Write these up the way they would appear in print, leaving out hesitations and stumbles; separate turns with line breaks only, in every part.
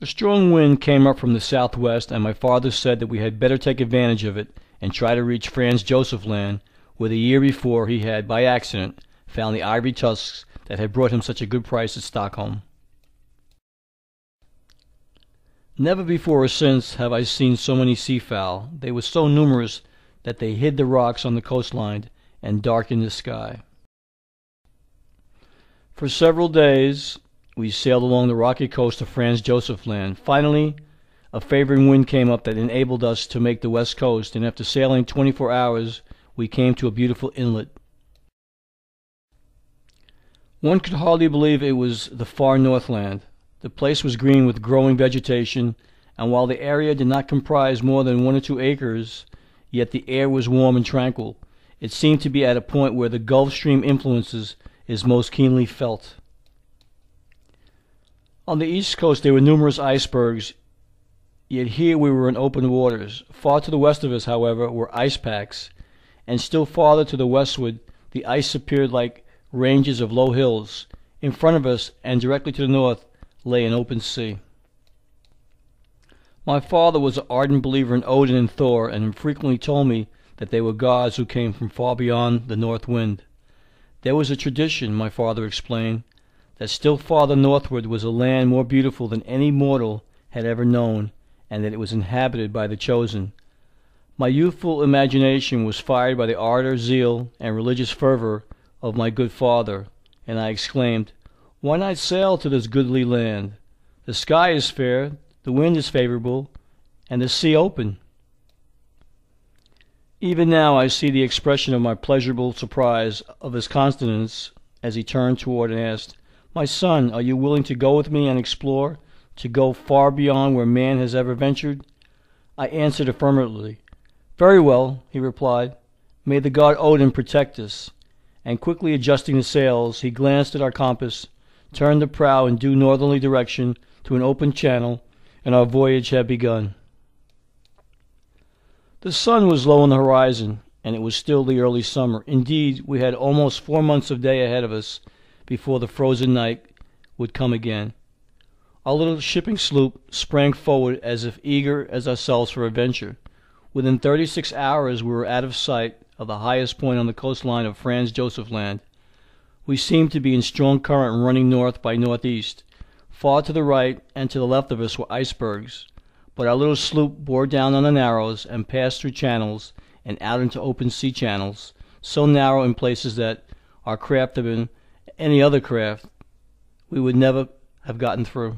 A strong wind came up from the southwest, and my father said that we had better take advantage of it and try to reach Franz Josef Land, where the year before he had, by accident, found the ivory tusks that had brought him such a good price at Stockholm. Never before or since have I seen so many seafowl. They were so numerous that they hid the rocks on the coastline and darkened the sky. For several days we sailed along the rocky coast of Franz Josef Land. Finally, a favoring wind came up that enabled us to make the west coast, and after sailing 24 hours, we came to a beautiful inlet. One could hardly believe it was the far Northland. The place was green with growing vegetation, and while the area did not comprise more than 1 or 2 acres, yet the air was warm and tranquil. It seemed to be at a point where the Gulf Stream influences is most keenly felt. On the east coast there were numerous icebergs, yet here we were in open waters. Far to the west of us, however, were ice packs, and still farther to the westward the ice appeared like ranges of low hills. In front of us, and directly to the north, lay an open sea. My father was an ardent believer in Odin and Thor, and frequently told me that they were gods who came from far beyond the north wind. There was a tradition, my father explained, that still farther northward was a land more beautiful than any mortal had ever known, and that it was inhabited by the chosen. My youthful imagination was fired by the ardor, zeal, and religious fervor of my good father, and I exclaimed, "Why not sail to this goodly land? The sky is fair, the wind is favorable, and the sea open." Even now I see the expression of my pleasurable surprise of his countenance as he turned toward and asked, "My son, are you willing to go with me and explore, to go far beyond where man has ever ventured?" I answered affirmatively. "Very well," he replied. "May the god Odin protect us." And quickly adjusting the sails, he glanced at our compass, turned the prow in due northerly direction to an open channel, and our voyage had begun. The sun was low on the horizon, and it was still the early summer. Indeed, we had almost 4 months of day ahead of us before the frozen night would come again. Our little shipping sloop sprang forward as if eager as ourselves for adventure. Within 36 hours we were out of sight of the highest point on the coastline of Franz Josef Land. We seemed to be in strong current and running north by northeast. Far to the right and to the left of us were icebergs, but our little sloop bore down on the narrows and passed through channels and out into open sea channels, so narrow in places that our craft had been any other craft, we would never have gotten through.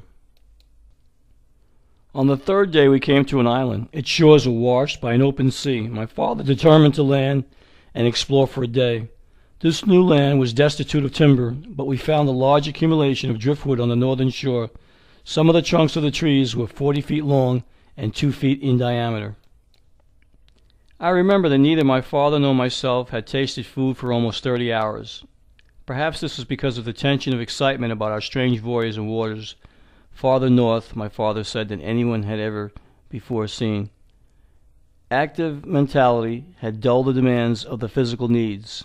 On the 3rd day we came to an island. Its shores were washed by an open sea. My father determined to land and explore for a day. This new land was destitute of timber, but we found a large accumulation of driftwood on the northern shore. Some of the trunks of the trees were 40 feet long and 2 feet in diameter. I remember that neither my father nor myself had tasted food for almost 30 hours. Perhaps this was because of the tension of excitement about our strange voyage in waters farther north, my father said, than anyone had ever before seen. Active mentality had dulled the demands of the physical needs.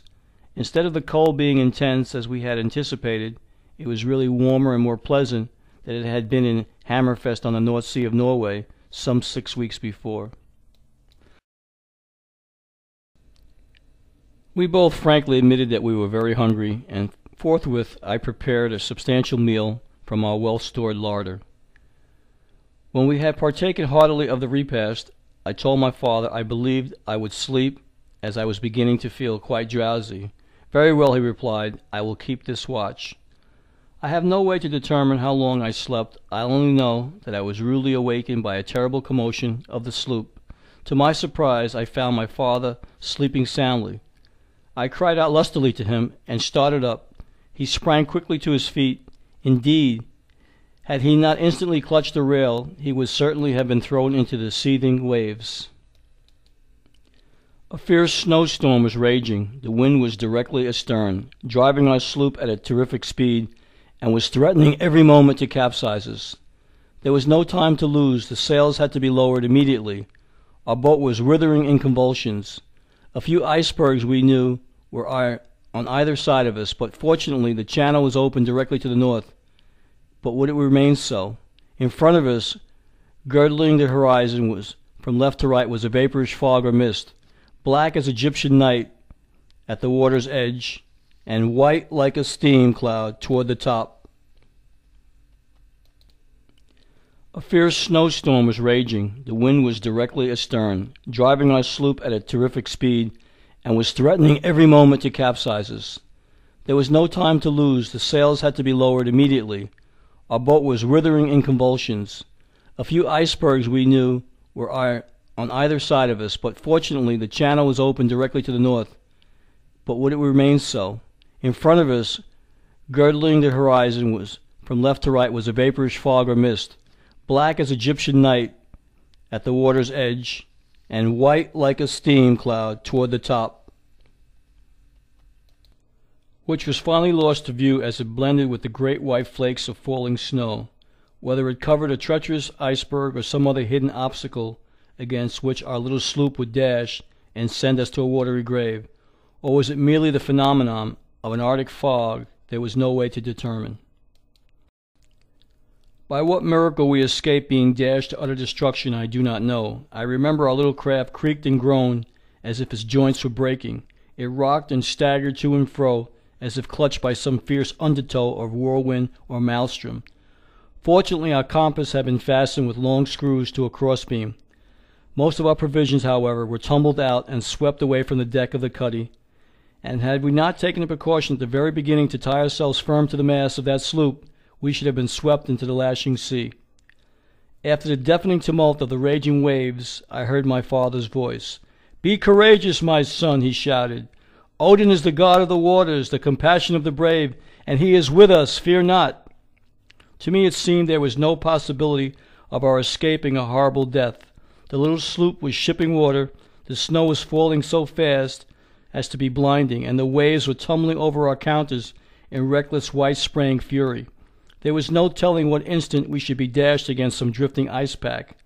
Instead of the cold being intense as we had anticipated, it was really warmer and more pleasant than it had been in Hammerfest on the North Sea of Norway some 6 weeks before. We both frankly admitted that we were very hungry, and forthwith I prepared a substantial meal from our well-stored larder. When we had partaken heartily of the repast, I told my father I believed I would sleep, as I was beginning to feel quite drowsy. "Very well," he replied, "I will keep this watch." I have no way to determine how long I slept. I only know that I was rudely awakened by a terrible commotion of the sloop. To my surprise, I found my father sleeping soundly. I cried out lustily to him and started up. He sprang quickly to his feet. Indeed, had he not instantly clutched the rail, he would certainly have been thrown into the seething waves. A fierce snowstorm was raging. The wind was directly astern, driving our sloop at a terrific speed, and was threatening every moment to capsize us. There was no time to lose. The sails had to be lowered immediately. Our boat was writhing in convulsions. A few icebergs we knew were on either side of us, but fortunately the channel was open directly to the north. But would it remain so? In front of us, girdling the horizon, was from left to right was a vaporish fog or mist, black as Egyptian night at the water's edge, and white like a steam cloud toward the top. A fierce snowstorm was raging. The wind was directly astern, driving our sloop at a terrific speed, and was threatening every moment to capsize us. There was no time to lose. The sails had to be lowered immediately. Our boat was writhing in convulsions. A few icebergs we knew were on either side of us, but fortunately the channel was open directly to the north. But would it remain so? In front of us, girdling the horizon, was from left to right was a vaporish fog or mist, black as Egyptian night at the water's edge, and white like a steam cloud toward the top, which was finally lost to view as it blended with the great white flakes of falling snow. Whether it covered a treacherous iceberg or some other hidden obstacle against which our little sloop would dash and send us to a watery grave, or was it merely the phenomenon of an Arctic fog, there was no way to determine. By what miracle we escaped being dashed to utter destruction I do not know. I remember our little craft creaked and groaned as if its joints were breaking. It rocked and staggered to and fro as if clutched by some fierce undertow of whirlwind or maelstrom. Fortunately, our compass had been fastened with long screws to a crossbeam. Most of our provisions, however, were tumbled out and swept away from the deck of the cuddy, and had we not taken the precaution at the very beginning to tie ourselves firm to the mast of that sloop, we should have been swept into the lashing sea. After the deafening tumult of the raging waves, I heard my father's voice. "Be courageous, my son," he shouted. "Odin is the god of the waters, the compassion of the brave, and he is with us. Fear not." To me it seemed there was no possibility of our escaping a horrible death. The little sloop was shipping water, the snow was falling so fast as to be blinding, and the waves were tumbling over our counters in reckless white spraying fury. There was no telling what instant we should be dashed against some drifting ice pack.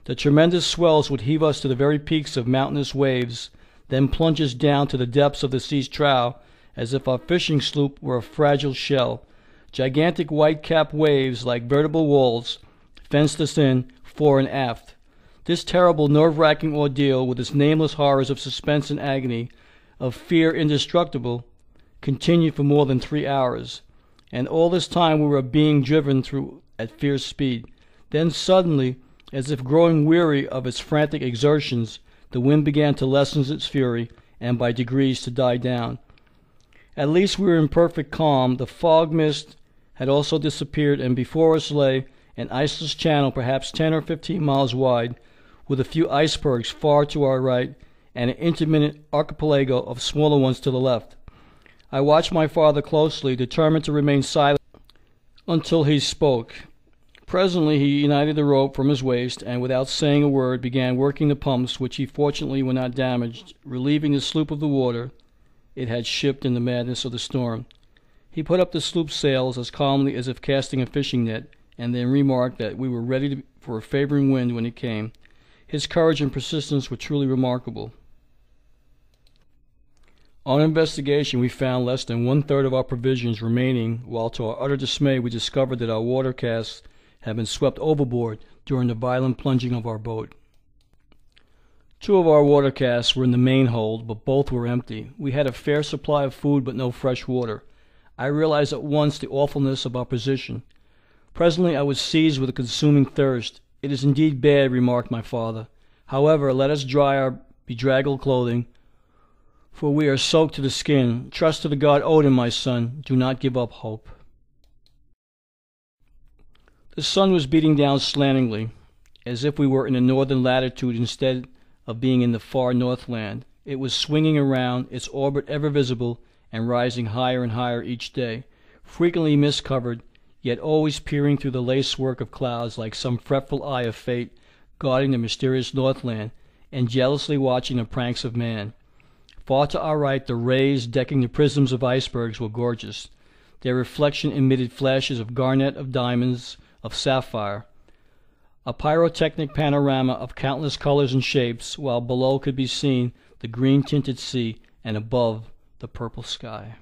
The tremendous swells would heave us to the very peaks of mountainous waves, then plunge us down to the depths of the sea's trough as if our fishing sloop were a fragile shell. Gigantic white-capped waves, like veritable walls, fenced us in fore and aft. This terrible, nerve-wracking ordeal, with its nameless horrors of suspense and agony, of fear indestructible, continued for more than 3 hours. And all this time we were being driven through at fierce speed. Then suddenly, as if growing weary of its frantic exertions, the wind began to lessen its fury, and by degrees to die down. At least we were in perfect calm. The fog mist had also disappeared, and before us lay an iceless channel perhaps 10 or 15 miles wide, with a few icebergs far to our right, and an intermittent archipelago of smaller ones to the left. I watched my father closely, determined to remain silent until he spoke. Presently he united the rope from his waist, and without saying a word began working the pumps, which he fortunately were not damaged, relieving the sloop of the water it had shipped in the madness of the storm. He put up the sloop's sails as calmly as if casting a fishing net, and then remarked that we were ready for a favoring wind when it came. His courage and persistence were truly remarkable. On investigation, we found less than 1/3 of our provisions remaining, while to our utter dismay we discovered that our water casks had been swept overboard during the violent plunging of our boat. 2 of our water casks were in the main hold, but both were empty. We had a fair supply of food, but no fresh water. I realized at once the awfulness of our position. Presently I was seized with a consuming thirst. "It is indeed bad," remarked my father. "However, let us dry our bedraggled clothing, for we are soaked to the skin. Trust to the god Odin, my son. Do not give up hope." The sun was beating down slantingly, as if we were in a northern latitude instead of being in the far northland. It was swinging around, its orbit ever visible, and rising higher and higher each day, frequently mist-covered, yet always peering through the lacework of clouds like some fretful eye of fate, guarding the mysterious northland, and jealously watching the pranks of man. Far to our right, the rays decking the prisms of icebergs were gorgeous. Their reflection emitted flashes of garnet, of diamonds, of sapphire, a pyrotechnic panorama of countless colors and shapes, while below could be seen the green-tinted sea, and above the purple sky.